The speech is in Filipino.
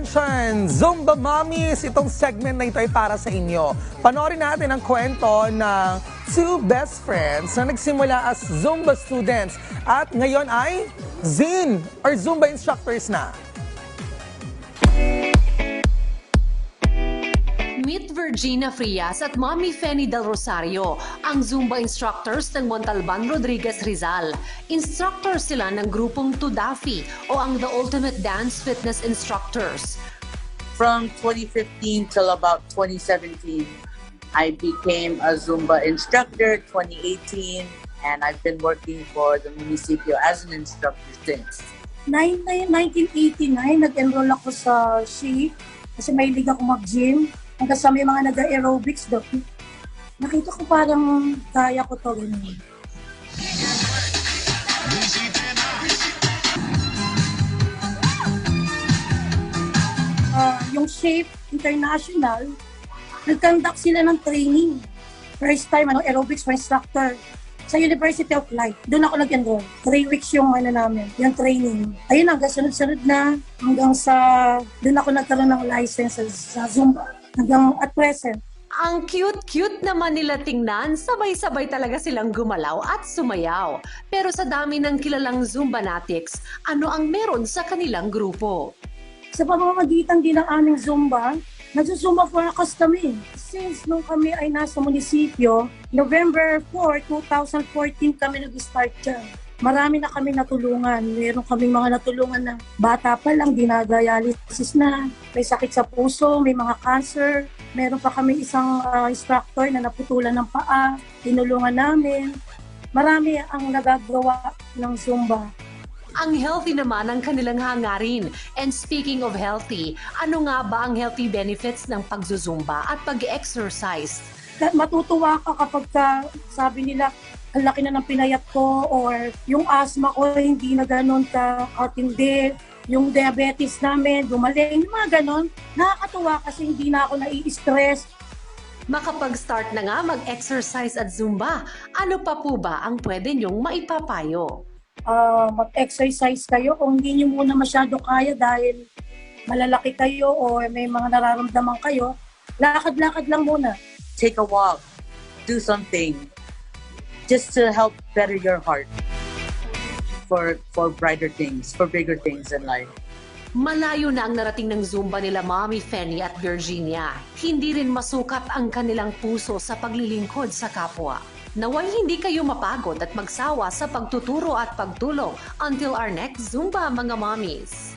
Attention! Zumba Mommies! Itong segment na ito ay para sa inyo. Panoorin natin ang kwento ng two best friends na nagsimula as Zumba students at ngayon ay Zin or Zumba instructors na. Meet Virginia Frias at Mommy Fanny Del Rosario, ang Zumba instructors ng Montalban Rodriguez Rizal. Instructors sila ng grupong Tudafi o ang The Ultimate Dance Fitness Instructors. From 2015 till about 2017, I became a Zumba instructor, 2018, and I've been working for the municipio as an instructor since. 1989, nag-enroll ako sa SHE kasi may liga ako mag-gym. Hanggang sa may mga nag-aerobics doon. Nakita ko parang kaya ko to ganun. Yung Shape International, nag-conduct sila ng training. First time, aerobics for instructor. Sa University of Life, doon ako nag-enroll. 3 weeks yung namin, yung training. Ayun, hanggang sunod-sunod na, hanggang sa, doon ako nagkaroon ng license sa Zumba. Hanggang at present. Ang cute-cute naman nila tingnan, sabay-sabay talaga silang gumalaw at sumayaw. Pero sa dami ng kilalang Zumbanatics, ano ang meron sa kanilang grupo? Sa pamamagitan din ng aming Zumba, nagsusumba for us kami. Since nung kami ay nasa munisipyo, November 4, 2014 kami nag-start dyan. Marami na kami natulungan. Meron kaming mga natulungan na bata pa lang, dinadialysis na, may sakit sa puso, may mga cancer. Meron pa kami isang instructor na naputulan ng paa, tinulungan namin. Marami ang nagagawa ng Zumba. Ang healthy naman ang kanilang hangarin. And speaking of healthy, ano nga ba ang healthy benefits ng pagzuzumba at pag-exercise? Matutuwa ka kapag sabi nila, ang laki na ng pinayat ko, or yung asthma ko hindi na ganun katindi, yung diabetes namin, gumaling, yung mga ganun. Nakakatuwa kasi hindi na ako nai-stress. Makapag-start na nga mag-exercise at Zumba, ano pa po ba ang pwede niyong maipapayo? Mag-exercise kayo kung hindi nyo muna masyado kaya dahil malalaki kayo o may mga nararamdaman kayo, lakad-lakad lang muna. Take a walk, do something, just to help better your heart for brighter things, for bigger things in life. Malayo na ang narating ng Zumba nila Mommy Fanny at Virginia. Hindi rin masukat ang kanilang puso sa paglilingkod sa kapwa. Naway hindi kayo mapagod at magsawa sa pagtuturo at pagtulong until our next Zumba, mga mommies.